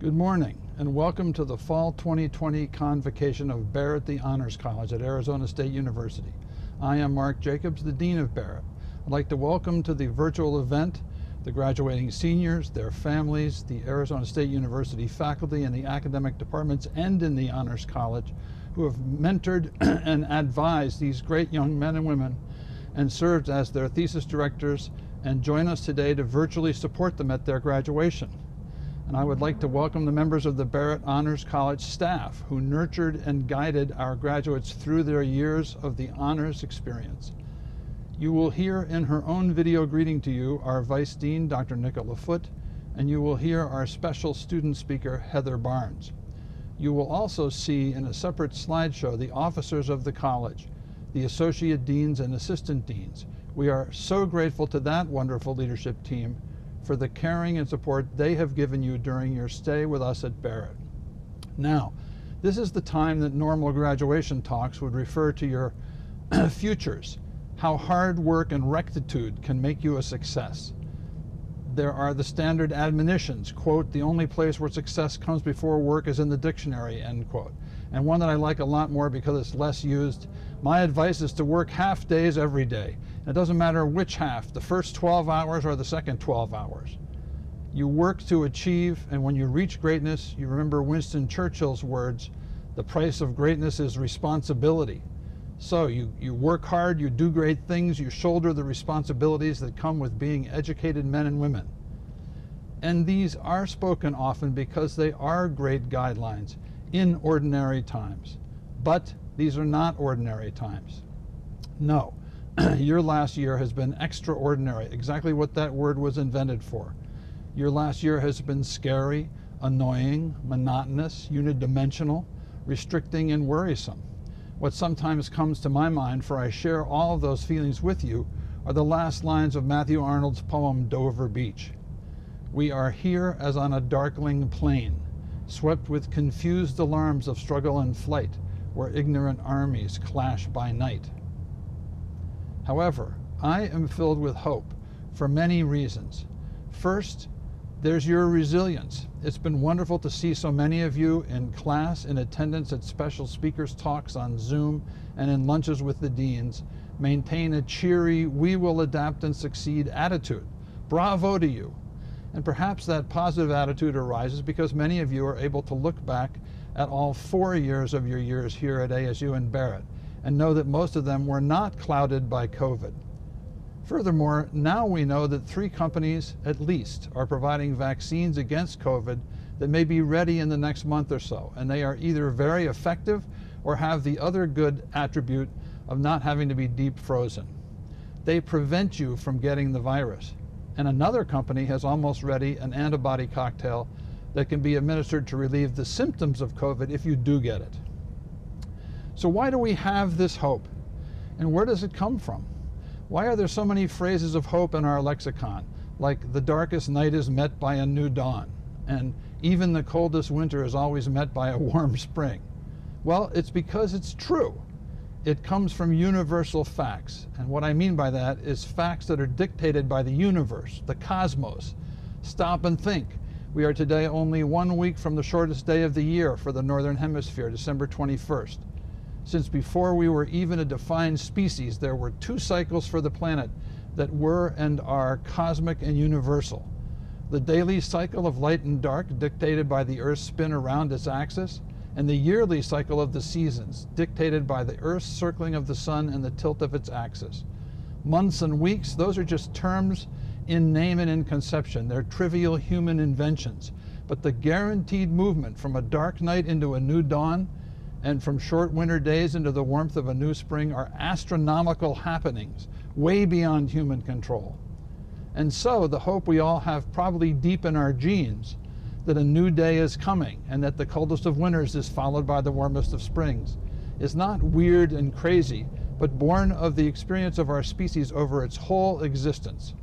Good morning and welcome to the Fall 2020 Convocation of Barrett the Honors College at Arizona State University. I am Mark Jacobs, the Dean of Barrett. I'd like to welcome to the virtual event the graduating seniors, their families, the Arizona State University faculty in the academic departments and in the Honors College who have mentored and advised these great young men and women and served as their thesis directors and join us today to virtually support them at their graduation. And I would like to welcome the members of the Barrett Honors College staff who nurtured and guided our graduates through their years of the honors experience. You will hear in her own video greeting to you our Vice Dean, Dr. Nicola Foote, and you will hear our special student speaker, Heather Barnes. You will also see in a separate slideshow the officers of the college, the associate deans and assistant deans. We are so grateful to that wonderful leadership team for the caring and support they have given you during your stay with us at Barrett. Now, this is the time that normal graduation talks would refer to your futures, how hard work and rectitude can make you a success. There are the standard admonitions, quote, "The only place where success comes before work is in the dictionary," end quote. And one that I like a lot more because it's less used, "My advice is to work half days every day. It doesn't matter which half, the first 12 hours or the second 12 hours. You work to achieve, and when you reach greatness, you remember Winston Churchill's words, the price of greatness is responsibility." So you work hard, you do great things, you shoulder the responsibilities that come with being educated men and women. And these are spoken often because they are great guidelines in ordinary times. But these are not ordinary times. No, your last year has been extraordinary, exactly what that word was invented for. Your last year has been scary, annoying, monotonous, unidimensional, restricting, and worrisome. What sometimes comes to my mind, for I share all of those feelings with you, are the last lines of Matthew Arnold's poem, Dover Beach. We are here as on a darkling plain, swept with confused alarms of struggle and flight, where ignorant armies clash by night. However, I am filled with hope for many reasons. First, there's your resilience. It's been wonderful to see so many of you in class, in attendance at special speakers' talks on Zoom, and in lunches with the deans, maintain a cheery, we will adapt and succeed attitude. Bravo to you. And perhaps that positive attitude arises because many of you are able to look back at all 4 years of your years here at ASU and Barrett and know that most of them were not clouded by COVID. Furthermore, now we know that 3 companies at least are providing vaccines against COVID that may be ready in the next month or so, and they are either very effective or have the other good attribute of not having to be deep frozen. They prevent you from getting the virus. And another company has almost ready an antibody cocktail that can be administered to relieve the symptoms of COVID if you do get it. So why do we have this hope? And where does it come from? Why are there so many phrases of hope in our lexicon, like the darkest night is met by a new dawn, and even the coldest winter is always met by a warm spring? Well, it's because it's true. It comes from universal facts. And what I mean by that is facts that are dictated by the universe, the cosmos. Stop and think. We are today only 1 week from the shortest day of the year for the Northern Hemisphere, December 21st. Since before we were even a defined species, there were 2 cycles for the planet that were and are cosmic and universal. The daily cycle of light and dark, dictated by the Earth's spin around its axis, and the yearly cycle of the seasons, dictated by the Earth's circling of the sun and the tilt of its axis. Months and weeks, those are just terms in name and in conception. They're trivial human inventions. But the guaranteed movement from a dark night into a new dawn and from short winter days into the warmth of a new spring are astronomical happenings, way beyond human control. And so the hope we all have probably deep in our genes that a new day is coming and that the coldest of winters is followed by the warmest of springs is not weird and crazy, but born of the experience of our species over its whole existence.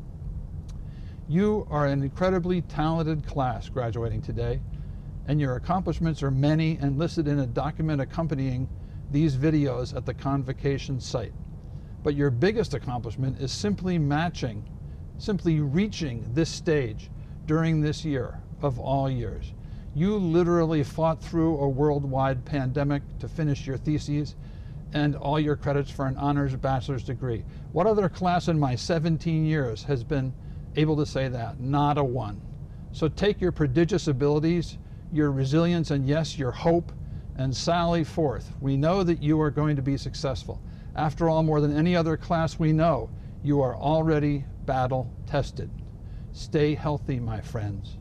You are an incredibly talented class graduating today, and your accomplishments are many and listed in a document accompanying these videos at the Convocation site. But your biggest accomplishment is simply reaching this stage during this year of all years. You literally fought through a worldwide pandemic to finish your theses and all your credits for an honors bachelor's degree. What other class in my 17 years has been able to say that? Not a one. So take your prodigious abilities, your resilience, and yes, your hope, and sally forth. We know that you are going to be successful. After all, more than any other class we know, you are already battle tested. Stay healthy, my friends.